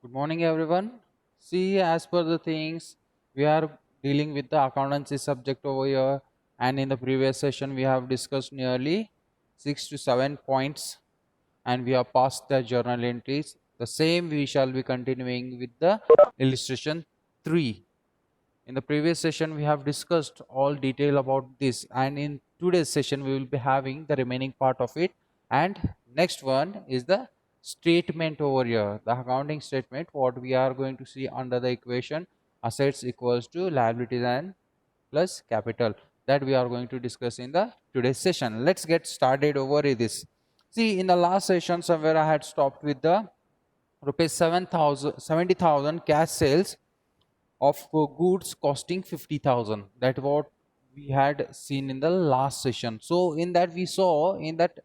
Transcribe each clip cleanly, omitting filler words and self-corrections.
Good morning, everyone. See, as per the things, we are dealing with the accountancy subject over here, and in the previous session, we have discussed nearly 6 to 7 points, and we have passed the journal entries. The same we shall be continuing with the illustration 3. In the previous session, we have discussed all detail about this, and in today's session, we will be having the remaining part of it. And next one is the statement over here, the accounting statement. What we are going to see under the equation assets equals to liabilities and plus capital, that we are going to discuss in the today's session. Let's get started over this. See, in the last session, somewhere I had stopped with the rupees 7,000 70,000 cash sales of goods costing 50,000. That what we had seen in the last session. So in that we saw, in that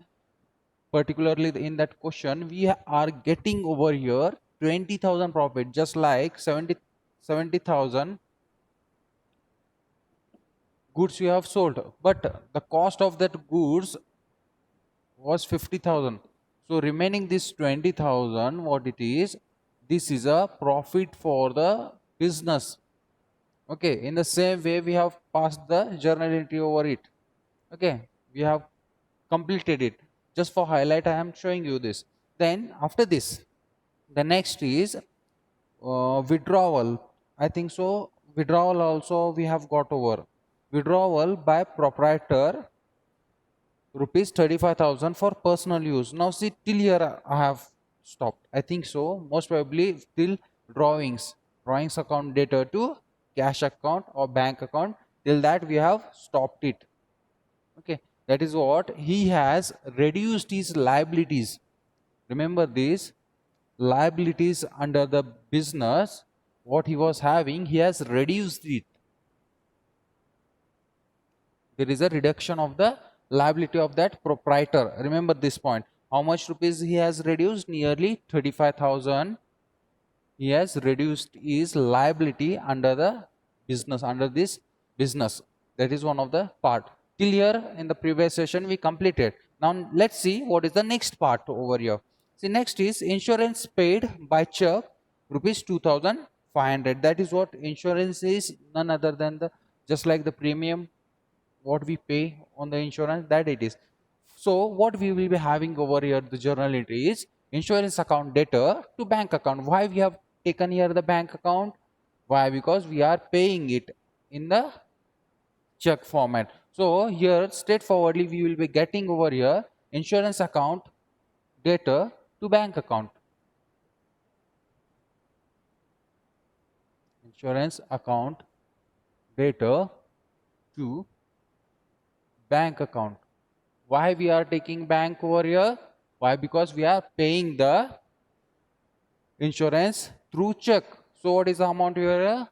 particularly in that question, we are getting over here 20,000 profit, just like 70,000 goods we have sold, but the cost of that goods was 50,000. So remaining this 20,000, what it is, this is a profit for the business. Okay, in the same way we have passed the journal entry over it. Okay, we have completed it. Just for highlight I am showing you this. Then after this, the next is withdrawal. I think so, withdrawal also we have got over. Withdrawal by proprietor, rupees 35,000 for personal use. Now see, till here I have stopped. I think so, most probably till drawings account data to cash account or bank account, till that we have stopped it. Okay, that is what he has reduced his liabilities. Remember this, liabilities under the business, what he was having, he has reduced it. There is a reduction of the liability of that proprietor. Remember this point. How much rupees he has reduced? Nearly 35,000. He has reduced his liability under the business, under this business. That is one of the part. Till here in the previous session we completed. Now let's see what is the next part over here. See, next is insurance paid by check, rupees 2,500. That is what insurance is, none other than the, just like the premium what we pay on the insurance, that it is. So what we will be having over here, the journal entry is insurance account data to bank account. Why we have taken here the bank account? Why? Because we are paying it in the check format. So here straightforwardly we will be getting over here insurance account data to bank account. Insurance account data to bank account. Why we are taking bank over here? Why? Because we are paying the insurance through check. So what is the amount here?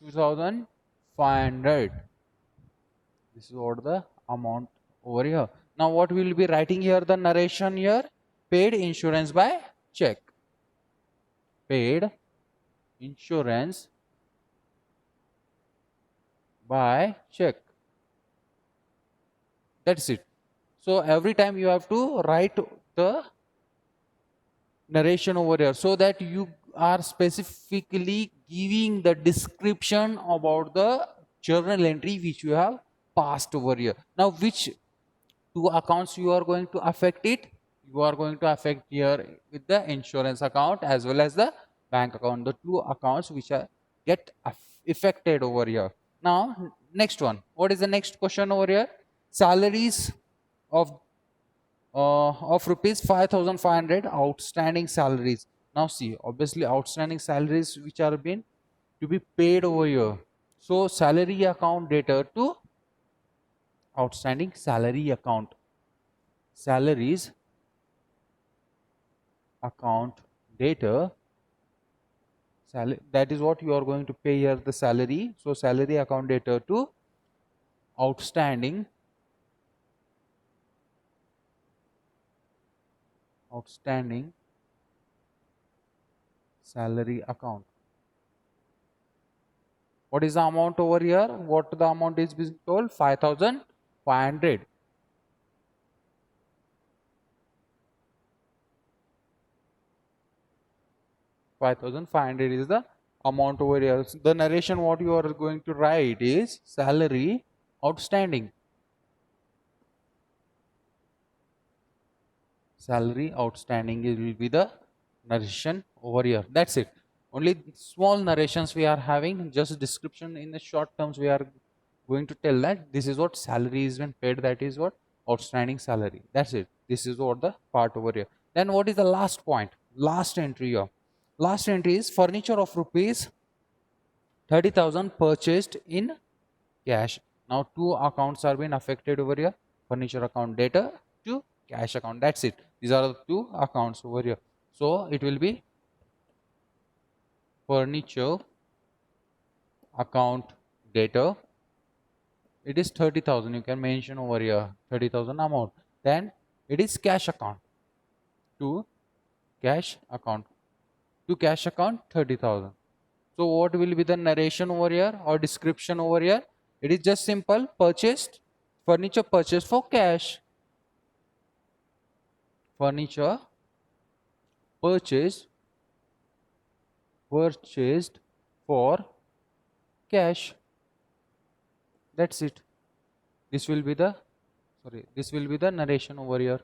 2,500. This is what the amount over here. Now what we will be writing here, the narration here, paid insurance by check. Paid insurance by check. That's it. So every time you have to write the narration over here, so that you are specifically giving the description about the journal entry which you have passed over here. Now which two accounts you are going to affect it? You are going to affect here with the insurance account as well as the bank account, the two accounts which are get affected over here. Now next one, what is the next question over here? Salaries of rupees 5,500 outstanding salaries. Now see, obviously outstanding salaries which are being to be paid over here. So salary account data to outstanding salary account. Salaries account data, that is what you are going to pay here, the salary. So salary account data to outstanding salary account. What is the amount over here? What the amount is being told? 5,500. 5,500 is the amount over here. So the narration what you are going to write is salary outstanding. Salary outstanding will be the narration over here. That's it. Only small narrations we are having, just description in the short terms we are going to tell that this is what salary is when paid, that is what outstanding salary. That's it. This is what the part over here. Then what is the last point? Last entry here. Last entry is furniture of rupees 30,000 purchased in cash. Now two accounts are being affected over here. Furniture account data to cash account. That's it. These are the two accounts over here. So it will be furniture account data. It is 30,000. You can mention over here 30,000 amount. Then it is cash account to cash account. To cash account 30,000. So what will be the narration over here or description over here? It is just simple purchased, furniture purchased for cash. Furniture purchased for cash. That's it. This will be the narration over here.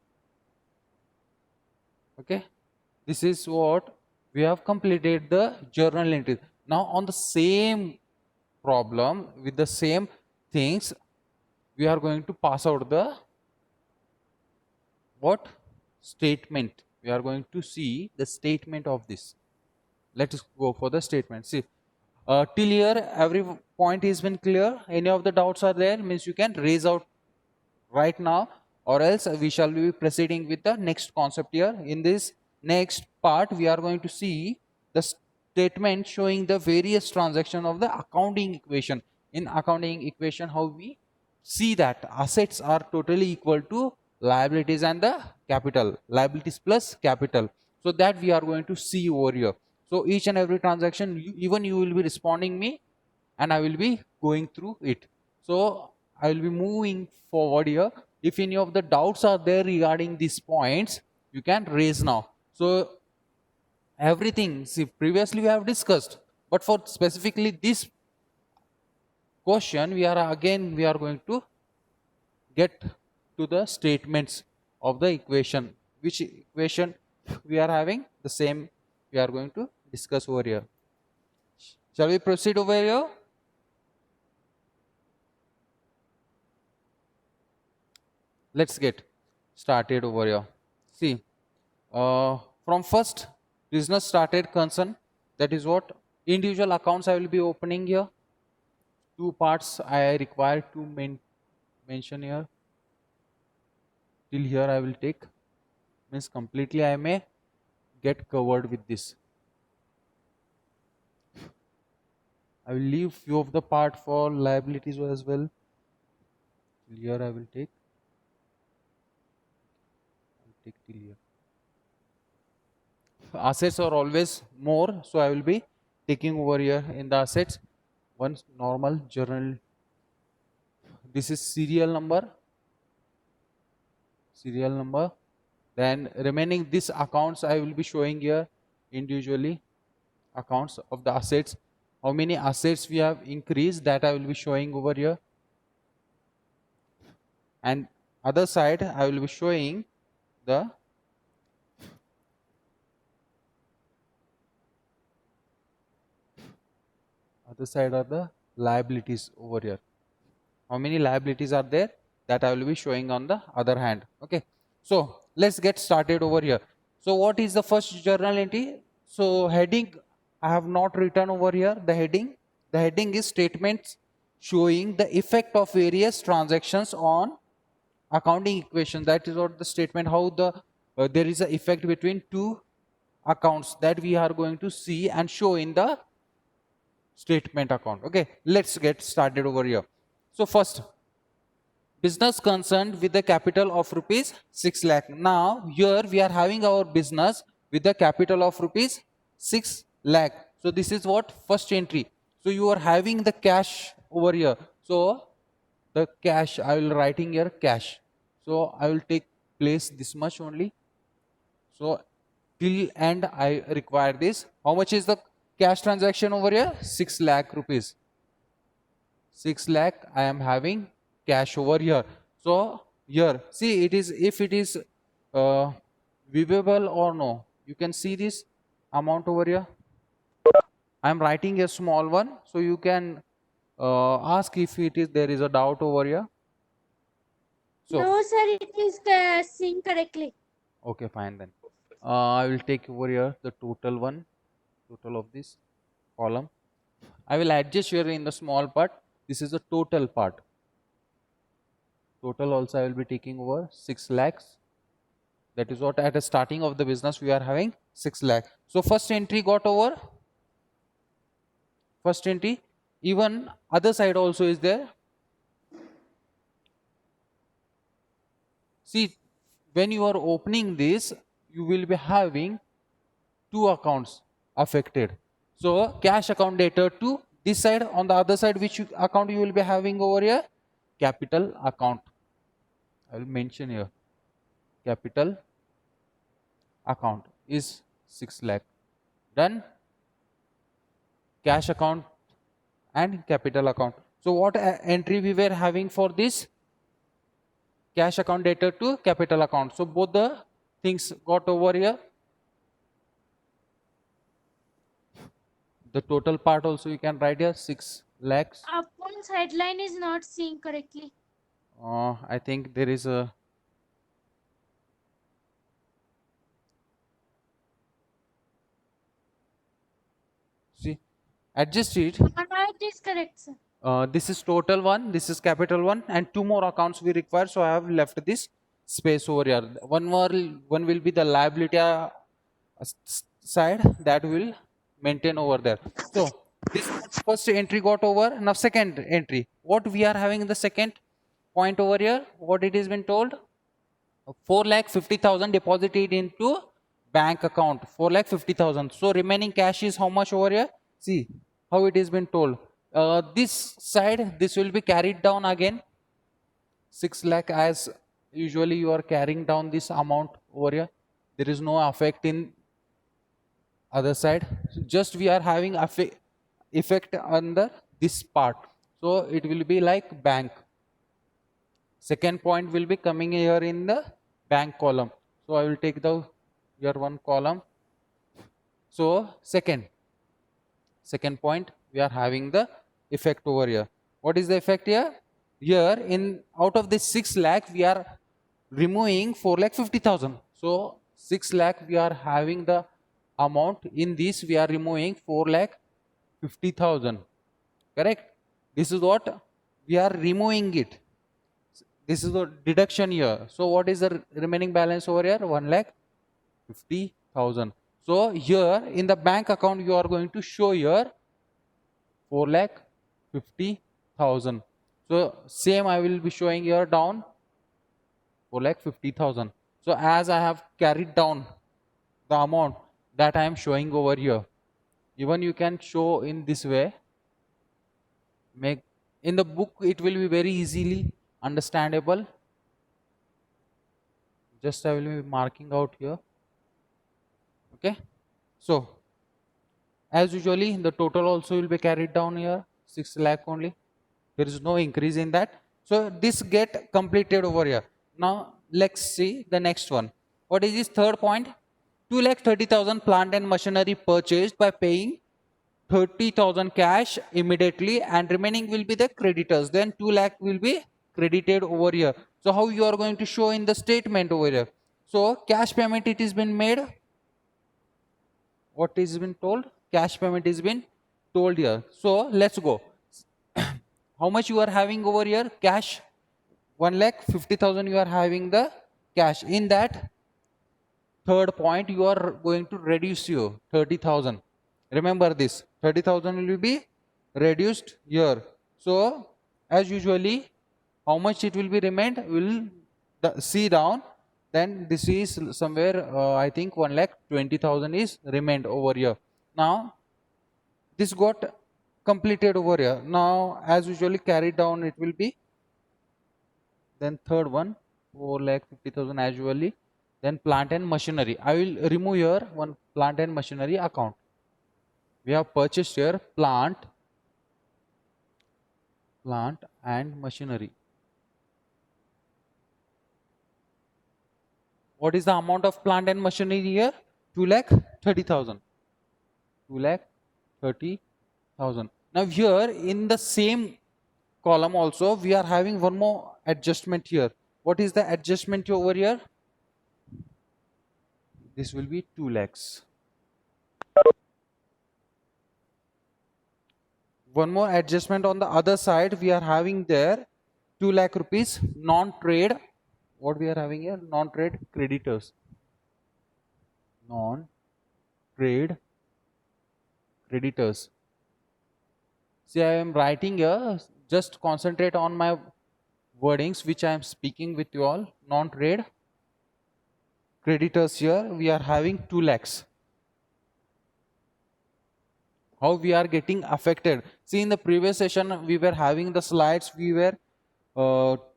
Okay, this is what we have completed the journal entry. Now on the same problem with the same things, we are going to pass out the what statement. We are going to see the statement of this. Let us go for the statement. See, till here every point has been clear. Any of the doubts are there, means you can raise out right now, or else we shall be proceeding with the next concept here. In this next part we are going to see the statement showing the various transactions of the accounting equation. In accounting equation, how we see that assets are totally equal to liabilities and the capital, liabilities plus capital. So that we are going to see over here. So each and every transaction, even you will be responding me and I will be going through it. So I will be moving forward here. If any of the doubts are there regarding these points, you can raise now. So everything, see, previously we have discussed, but for specifically this question, we are going to get to the statements of the equation. Which equation we are having, the same we are going to discuss over here. Shall we proceed over here? Let's get started over here. See, from first business started concern, that is what individual accounts I will be opening here. Two parts I require to mention here. Till here I will take, means completely I may get covered with this. I will leave few of the part for liabilities as well. Till here I will take till here. Assets are always more, so I will be taking over here in the assets one normal journal. This is serial number. Then remaining this accounts I will be showing here individually, accounts of the assets. How many assets we have increased, that I will be showing over here. And other side I will be showing the other side are the liabilities over here. How many liabilities are there, that I will be showing on the other hand. Okay, so let's get started over here. So what is the first journal entry? So heading I have not written over here the heading. The heading is statements showing the effect of various transactions on accounting equation. That is what the statement, how the there is a effect between two accounts, that we are going to see and show in the statement account. Okay, let's get started over here. So first, business concerned with the capital of rupees 6 lakh. Now here we are having our business with the capital of rupees 6 lakh. So this is what first entry. So you are having the cash over here. So the cash I will writing here cash. So I will take place this much only. So till end I require this. How much is the cash transaction over here? 6 lakh rupees. 6 lakh I am having cash over here. So here, see, it is, if it is viewable or no, you can see this amount over here. I am writing a small one, so you can ask if it is, there is a doubt over here. So No, sir, it is seen correctly. okay, fine then. I will take over here the total one, total of this column. I will adjust here in the small part. This is the total part. Total also I will be taking over 6 lakhs. That is what at the starting of the business we are having 6 lakh. So first entry got over. First entry. Even other side also is there. See, when you are opening this, you will be having two accounts affected. So cash account data to this side, on the other side, which account you will be having over here? Capital account. I will mention here. Capital account is 6 lakh. Done. Cash account and capital account. So what entry we were having for this? Cash account data to capital account. So both the things got over here. The total part also you can write here 6 lakhs. Upon headline is not seen correctly. I think there is a see, adjust it. No, it is correct, sir. This is total one, this is capital one, and two more accounts we require. So I have left this space over here. One will be the liability side that will maintain over there. So this first entry got over. Now second entry, what we are having in the second point over here, what it has been told, 4,50,000 deposited into bank account, 4,50,000. So remaining cash is how much over here? See how it has been told. This side, this will be carried down again. 6 lakh, as usually you are carrying down this amount over here. There is no effect in other side. Just we are having effect under this part. So it will be like bank. Second point will be coming here in the bank column. So I will take the here one column. So second point we are having the effect over here. What is the effect here? Here in out of this 6 lakh we are removing 4,50,000. So 6 lakh we are having the amount, in this we are removing 4,50,000. Correct? This is what we are removing it. This is the deduction here. So what is the remaining balance over here? 1,50,000. So here in the bank account you are going to show here 4,50,000. So same I will be showing here down 4,50,000. So as I have carried down the amount that I am showing over here, even you can show in this way. Make in the book it will be very easily understandable. Just I will be marking out here. Okay. So as usually the total also will be carried down here 6 lakh only. There is no increase in that. So this get completed over here. Now let's see the next one. What is this third point? 2,30,000 plant and machinery purchased by paying 30,000 cash immediately, and remaining will be the creditors. Then 2 lakh will be credited over here. So how you are going to show in the statement over here? So cash payment it is been made. What is been told? Cash payment is been told here. So let's go. How much you are having over here? Cash 1,50,000 you are having the cash. In that third point you are going to reduce your 30,000. Remember this 30,000 will be reduced here. So as usually how much it will be remained, will see down. Then this is somewhere I think 1,20,000 is remained over here. Now this got completed over here. Now as usually carried down it will be. Then third one 4,50,000 as usually Then plant and machinery. I will remove here one plant and machinery account. We have purchased here plant and machinery. What is the amount of plant and machinery here? 2,30,000. 2,30,000. Now here in the same column also we are having one more adjustment here. What is the adjustment over here? This will be 2 lakhs. One more adjustment on the other side we are having there 2 lakh rupees non-trade. What we are having here? Non-trade creditors. Non-trade creditors. See, I am writing here, just concentrate on my wordings which I am speaking with you all. Non-trade creditors here we are having 2 lakhs. How we are getting affected? See, in the previous session we were having the slides, we were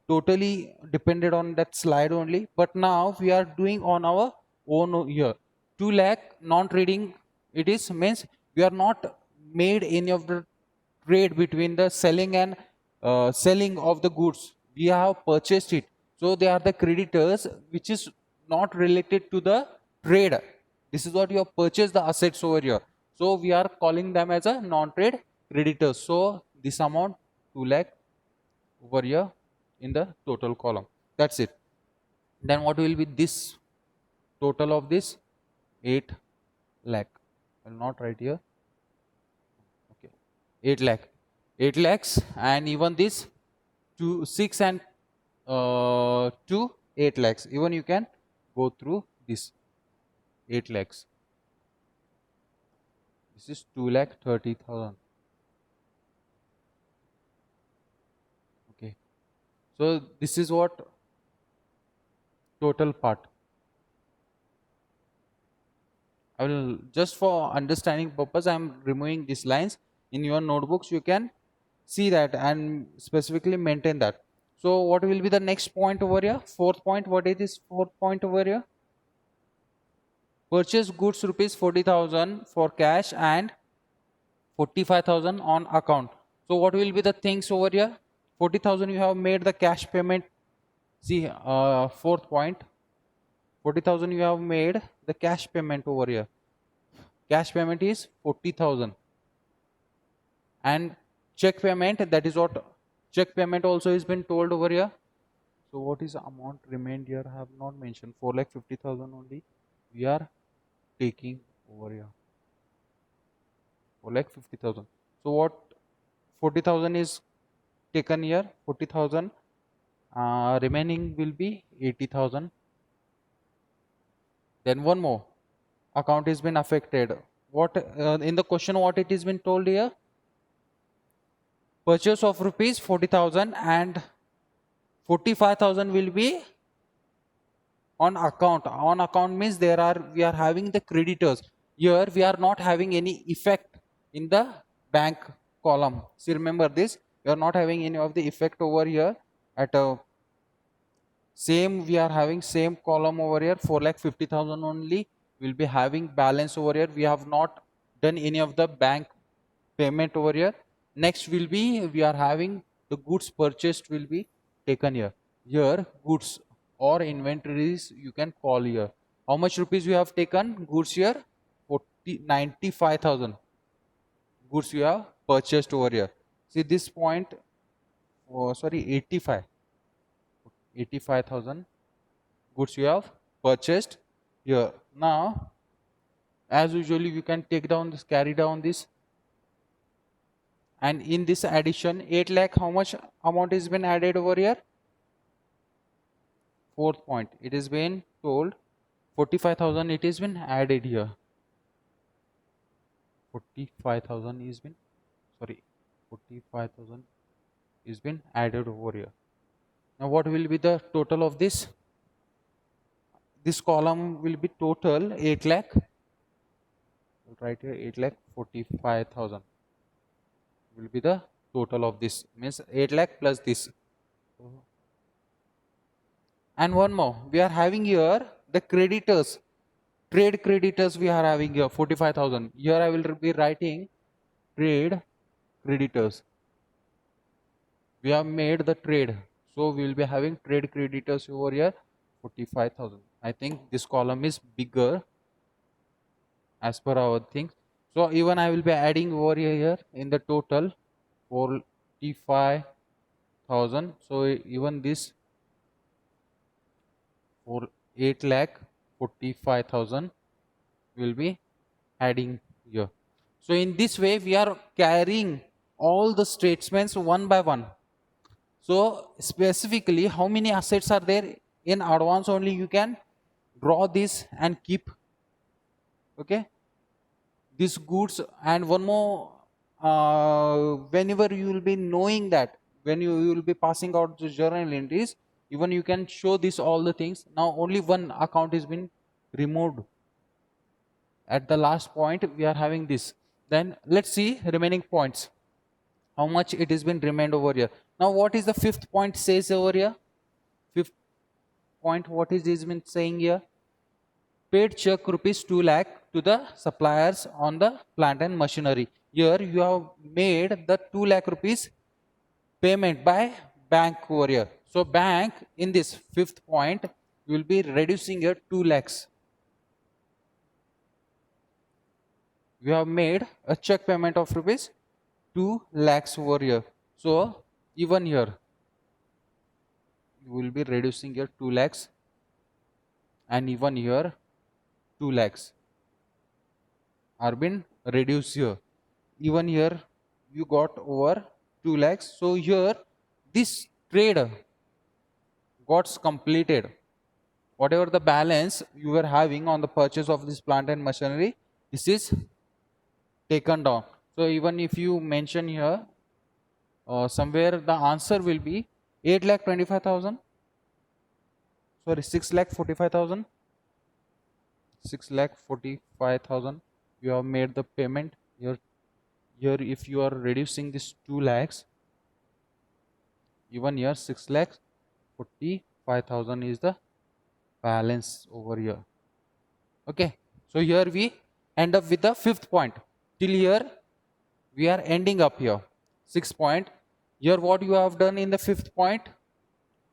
totally depended on that slide only, but now we are doing on our own here. 2 lakh non-trading, it is means we are not made any of the trade between the selling and selling of the goods. We have purchased it, so they are the creditors which is not related to the trade. This is what you have purchased the assets over here, so we are calling them as a non-trade creditors. So this amount 2 lakh over here in the total column. That's it. Then what will be this total of this? 8 lakh. I will not write here. Okay, 8 lakh. 8 lakhs, and even this 6 and 2 8 lakhs. Even you can go through this 8 lakhs. This is 2,30,000. Okay, so this is what total part. I will, just for understanding purpose, I am removing these lines. In your notebooks you can see that and specifically maintain that. So what will be the next point over here? Fourth point. What is this fourth point over here? Purchase goods rupees 40,000 for cash and 45,000 on account. So what will be the things over here? 40,000 you have made the cash payment. See, fourth point, 40,000 you have made the cash payment over here. Cash payment is 40,000, and check payment, that is what check payment also has been told over here. So what is the amount remained here? I have not mentioned. 4,50,000 only we are taking over here. 4,50,000. So what 40,000 is taken here. 40,000. Remaining will be 80,000. Then one more account has been affected. What in the question what it has been told here? Purchase of rupees 40,000 and 45,000 will be on account. On account means we are having the creditors. Here we are not having any effect in the bank column. See, remember this, we are not having any of the effect over here. At a same, we are having same column over here. 4,50,000 only will be having balance over here. We have not done any of the bank payment over here. Next will be, we are having the goods purchased will be taken here. Here goods or inventories you can call here. How much rupees you have taken? Goods here 95,000 goods you have purchased over here. See this point, sorry, 85,000 goods you have purchased here. Now as usually you can take down this, carry down this, and in this addition 8 lakh, how much amount has been added over here? Fourth point, it has been told 45,000 it has been added here. 45,000 is been, sorry, 45,000 is been added over here. Now what will be the total of this? This column will be total 8 lakh. Right here 8 lakh 45,000 will be the total of this, means 8 lakh plus this. And one more, we are having here the creditors, trade creditors we are having here 45,000. Here I will be writing trade creditors. We have made the trade, so we will be having trade creditors over here 45,000. I think this column is bigger as per our thing. So even I will be adding over here in the total 45,000. So even this for 8,45,000 will be adding here. So in this way we are carrying all the statements one by one. So specifically how many assets are there in advance only you can draw this and keep, okay, these goods. And one more, whenever you will be knowing that when you will be passing out the journal entries, even you can show this all the things. Now only one account is been removed at the last point, we are having this. Then let's see remaining points, how much it has been remained over here. Now what is the fifth point says over here? Fifth point, what is this been saying here? Paid check rupees 2 lakh to the suppliers on the plant and machinery. Here you have made the 2 lakh rupees payment by bank over here. So bank in this fifth point you will be reducing your 2 lakhs. You have made a check payment of rupees 2 lakhs over here. So even here you will be reducing your 2 lakhs, and even here 2 lakhs are been reduced here. Even here you got over 2 lakhs. So here this trade got completed. Whatever the balance you were having on the purchase of this plant and machinery, this is taken down. So even if you mention here somewhere the answer will be 8,25,000, sorry 6,45,000, 6,45,000 you have made the payment here. Here if you are reducing this 2 lakhs, even here 6,45,000 is the balance over here. Okay, so here we end up with the fifth point. Till here we are ending up here. Sixth point, here what you have done in the fifth point,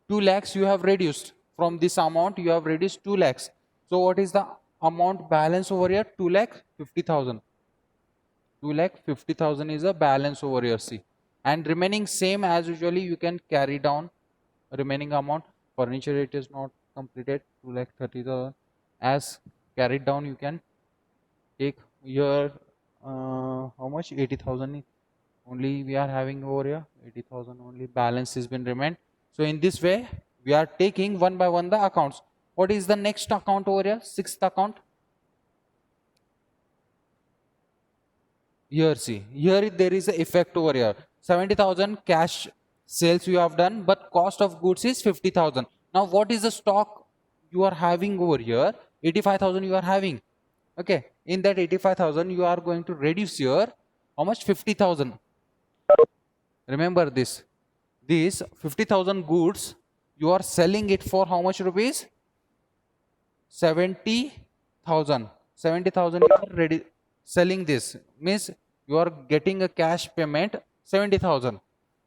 2 lakhs you have reduced from this amount, you have reduced 2 lakhs. So what is the amount balance over here? 2,50,000. 2,50,000 is a balance over here. See, and remaining same as usually you can carry down remaining amount. Furniture it is not completed, 2,30,000 as carried down. You can take here how much, 80,000 only we are having over here, 80,000 only balance has been remained. So in this way we are taking one by one the accounts. What is the next account over here? Sixth account. Here see, here there is a effect over here. 70,000 cash sales you have done, but cost of goods is 50,000. Now what is the stock you are having over here? 85,000 you are having. Okay, in that 85,000 you are going to reduce here how much? 50,000. Remember this 50,000 goods you are selling it for how much rupees? 70,000. 70,000 you are ready selling this, means you are getting a cash payment 70,000.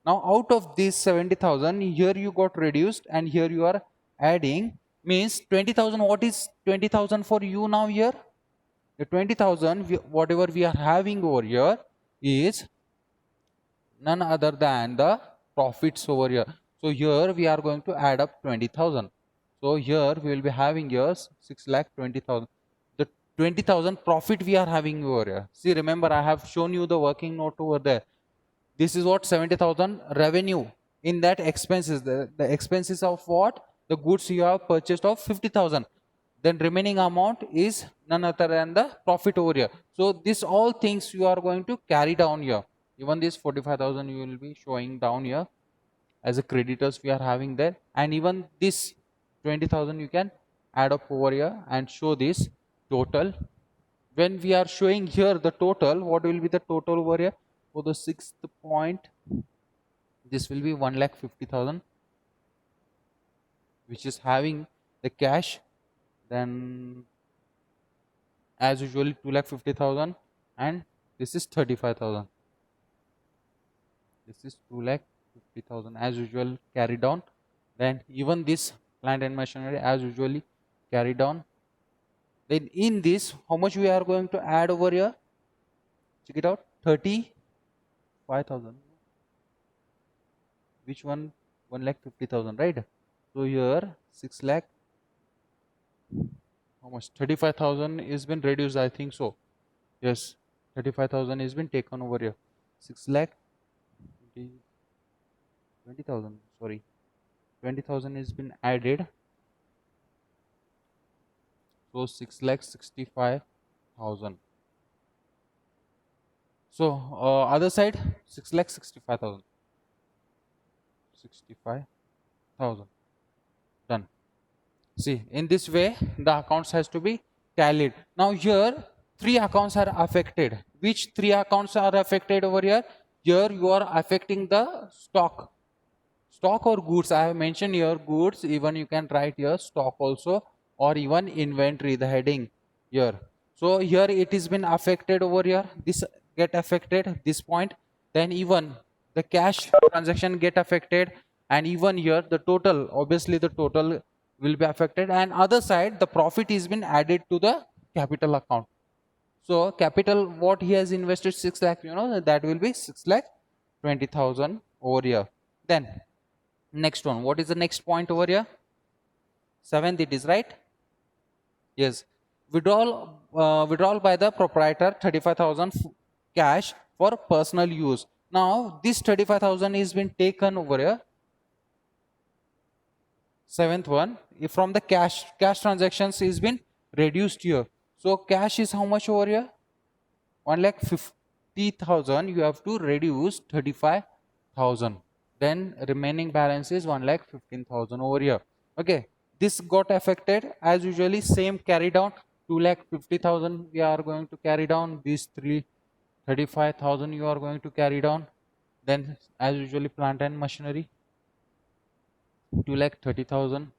Now out of this 70,000 here you got reduced and here you are adding, means 20,000. What is 20,000 for you now here? The 20,000 whatever we are having over here is none other than the profits over here. So here we are going to add up 20,000. So here we will be having here 6,20,000. The 20,000 profit we are having over here. See, remember I have shown you the working note over there. This is what 70,000 revenue. In that expenses, the expenses of what? The goods you have purchased of 50,000. Then remaining amount is none other than the profit over here. So this all things you are going to carry down here. Even this 45,000 you will be showing down here as a creditors we are having there, and even this 20,000 you can add up over here and show this total. When we are showing here the total, what will be the total over here? For the sixth point, this will be 1,50,000, which is having the cash then as usually 2,50,000, and this is 35,000. This is 2,50,000 as usual carry down. Then even this plant and machinery as usually carry down. Then in this, how much we are going to add over here? Check it out, 35,000. Which one? 1,50,000, right? So here 6 lakh, how much? 35,000 is been reduced, I think so. Yes, 35,000 is been taken over here. 6 lakh 20,000. Sorry, 20,000 has been added. So 6,65,000. So other side 6,65,000. 65,000. Done. See, in this way the accounts has to be tallied. Now here 3 accounts are affected. Which 3 accounts are affected over here? Here you are affecting the stock or goods. I have mentioned here goods, even you can write here stock also, or even inventory, the heading here. So here it is been affected over here, this get affected, this point. Then even the cash transaction get affected, and even here the total, obviously the total will be affected, and other side the profit is been added to the capital account. So capital, what he has invested 6 lakh, that will be 6,20,000 over here. Then next one, what is the next point over here? 7th it is, right? Yes, withdrawal by the proprietor 35,000 cash for personal use. Now this 35,000 is been taken over here. 7th one, from the cash transactions is been reduced here. So cash is how much over here? 1,50,000. You have to reduce 35,000. Then remaining balance is 1,15,000 over here. Okay, this got affected as usually, same carry down. 2,50,000 we are going to carry down. These 35,000 you are going to carry down. Then as usually plant and machinery 2,30,000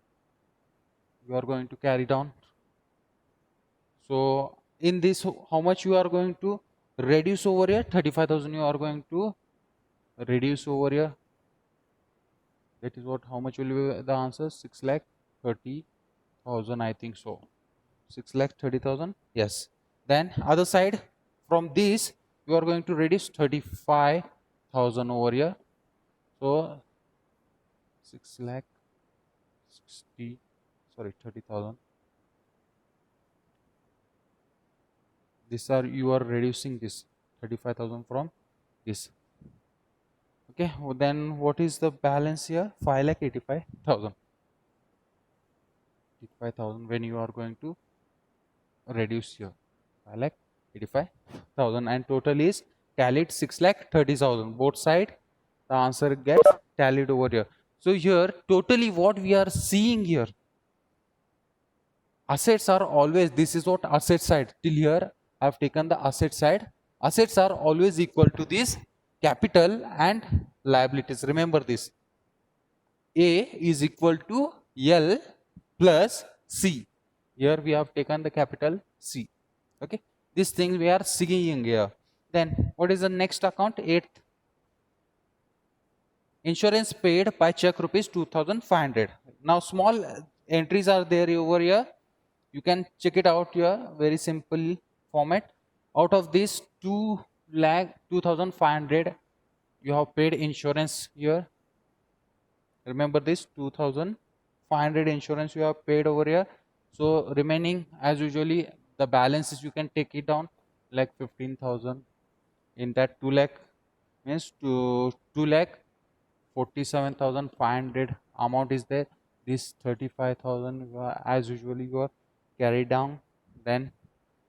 you are going to carry down. So in this, how much you are going to reduce over here? 35,000 you are going to reduce over here. That is what, how much will be the answer? 6,30,000, I think so. 6,30,000. Yes. Then other side, from this you are going to reduce 35,000 over here. So 30,000. These are, you are reducing this 35,000 from this. Okay, well, then what is the balance here? 5,85,000. 85,000 when you are going to reduce here. 5,85,000, and total is tallied 6,30,000. Both side the answer gets tallied over here. So here totally what we are seeing here, assets are always, this is what asset side, till here I have taken the asset side. Assets are always equal to this capital and liabilities. Remember this, A is equal to L plus C. Here we have taken the capital C. Okay, these things we are seeing here. Then what is the next account? 8th, insurance paid by check rupees 2,500. Now small entries are there over here. You can check it out here, very simple format. Out of this 2,500 you have paid insurance here. Remember this 2,500 insurance you have paid over here. So remaining as usually the balances you can take it down like 15,000. In that 2 lakh means 2 lakh 47,500 amount is there. This 35,000 as usually you are carried down. Then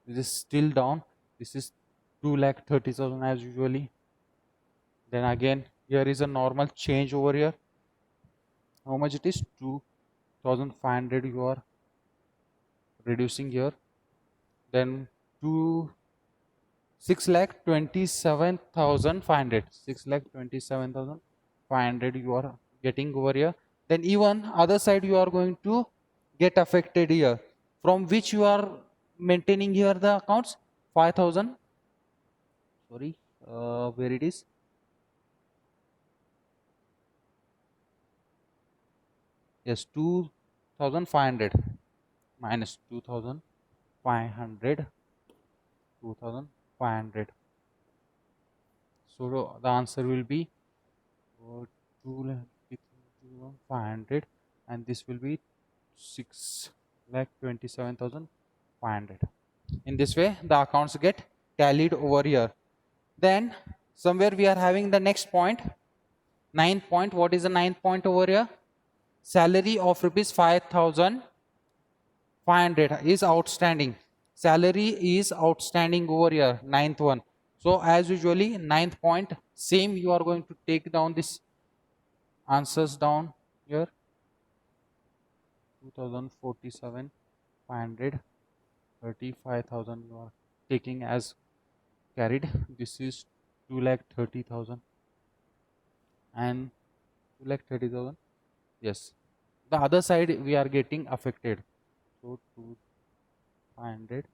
this is still down. This is 2,30,000 as usually. Then again here is a normal change over here. How much it is? 2,500 you are reducing here. Then 6,27,500. 6,27,500 you are getting over here. Then even other side you are going to get affected here. from which you are maintaining here the accounts 5000, sorry, where it is, yes, 2500 minus 2500, 2500. So the answer will be 2,500, and this will be 6,27,500. In this way, the accounts get tallied over here. Then somewhere we are having the next point, 9th point. What is the 9th point over here? Salary of rupees 5,500 is outstanding. Salary is outstanding over here, 9th one. So as usually, 9th point, same, you are going to take down this answers down here, 2,047,500, 35,000 you are taking as carried. This is 2,30,000 and 2,30,000. Yes, the other side we are getting affected. So 2,500.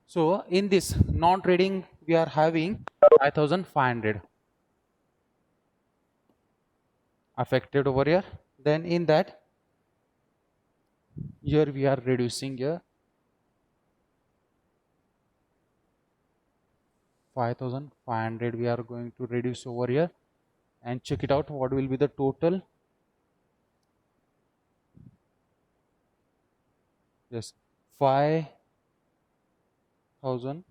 So in this non-trading we are having 5,500 affected over here. Then in that, here we are reducing here 5,500 we are going to reduce over here, and check it out what will be the total. Yes, 5,070,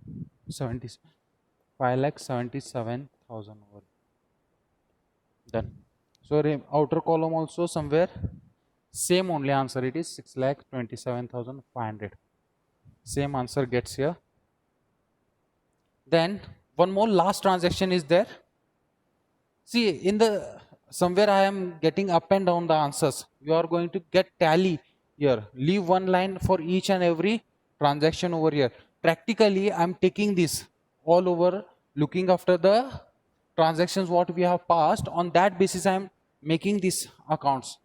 5,77,000 over. Done. So outer column also somewhere same only answer, it is 6,27,500. Same answer gets here. Then one more last transaction is there. See, in the somewhere I am getting up and down the answers. You are going to get tally here. Leave one line for each and every transaction over here. Practically, I am taking this all over, looking after the transactions what we have passed. On that basis, I am making these accounts.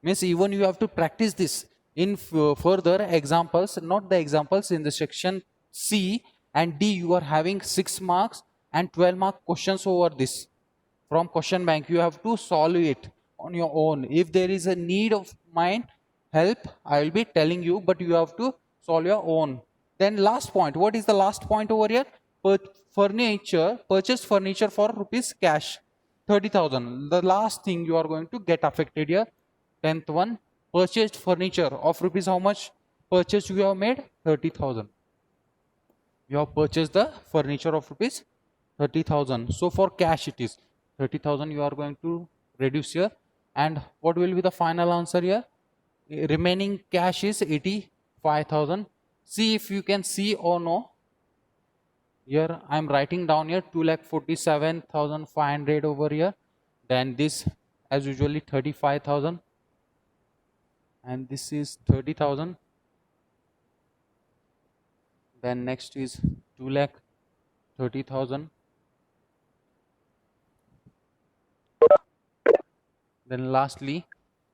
Means even you have to practice this in further examples, not the examples in the section C and D. You are having 6 marks and 12 mark questions over this from question bank. You have to solve it on your own. If there is a need of mine help, I will be telling you, but you have to solve your own. Then last point, what is the last point over here? Purchase furniture for rupees cash 30,000. The last thing you are going to get affected here. 10th one, purchased furniture of rupees how much purchase you have made? 30,000. You have purchased the furniture of rupees 30,000. So for cash it is 30,000 you are going to reduce here. And what will be the final answer here? Remaining cash is 85,000. See if you can see or no. Here I am writing down here 2,47,500 over here. Then this as usually 35,000. And this is 30,000. Then next is 2,30,000. Then lastly,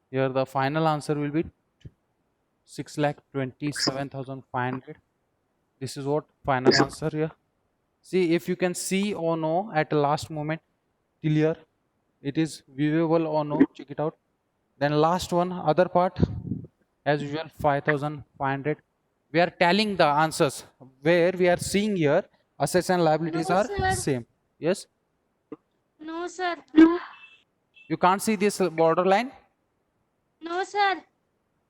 here the final answer will be 6,27,500. This is what final answer here. See if you can see or no at the last moment till here. It is viewable or no, check it out. Then last one, other part, as usual 5,500. We are tallying the answers where we are seeing here assets and liabilities No, are sir. same. Yes, No, sir. you can't see this borderline. No, sir.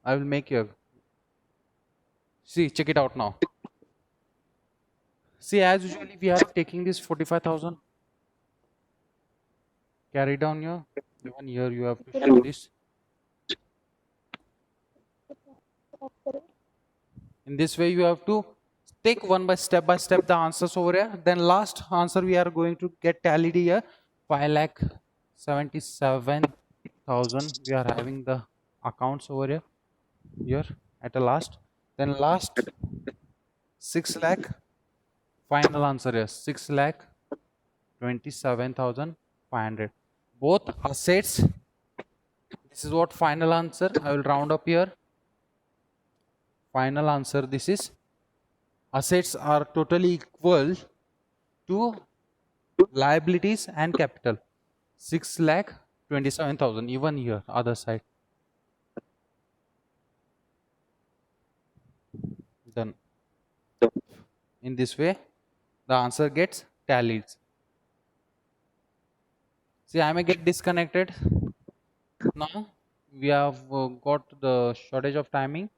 I will make you see, check it out now. See, as usually we are taking this 45,000, carry down here. Even here you have to show this. In this way you have to take one by step the answers over here. Then last answer we are going to get tallied here, 5,77,000. We are having the accounts over here at the last. Then last 6 lakh, final answer is 6,27,500. Both assets. This is what final answer. I will round up here. final answer this is assets are totally equal to liabilities and capital. 6,27,000 even here other side. Done. In this way the answer gets tallied. See, I may get disconnected now. We have got the shortage of timing.